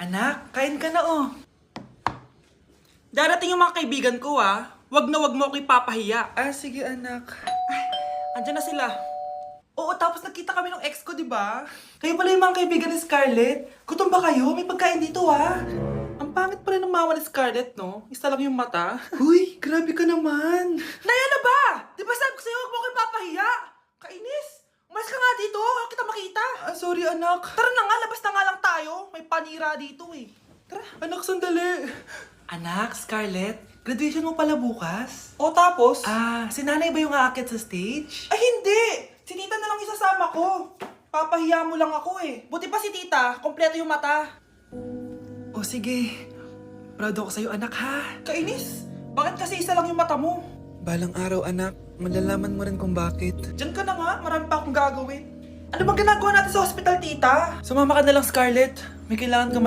Anak, kain ka na oh. Darating yung mga kaibigan ko ah. Wag na wag mo ako ipapahiya. Ah, sige anak. Ay, andyan na sila. Oo, tapos nakita kami ng ex ko, di ba? Kayo pala yung mga kaibigan ni Scarlett. Gutom ba kayo? May pagkain dito ah. Ang pangit pala ng mama ni Scarlett, no? Isa lang yung mata. Huy, grabe ka naman. Naya na ba? Di ba sabi ko sa'yo, wag mo ako ipapahiya? Kainis. Umalis ka nga dito. Huwag kita makita. Ah, sorry anak. Tara na nga, labas na nga lang tayo. May panira dito eh. Tara. Anak, sandali. Anak, Scarlett, graduation mo pala bukas? O tapos? Ah, si nanay ba yung aakyat sa stage? Ay hindi! Si tita na lang isasama ko. Papahiya mo lang ako eh. Buti pa si tita, kompleto yung mata. O sige, proud ako sa'yo anak ha. Kainis, bakit kasi isa lang yung mata mo? Balang araw anak, malalaman mo rin kung bakit. Diyan ka na nga, marami pa akong gagawin. Ano bang ginagawa natin sa hospital tita? Sumama ka na lang Scarlett, may kailangan ka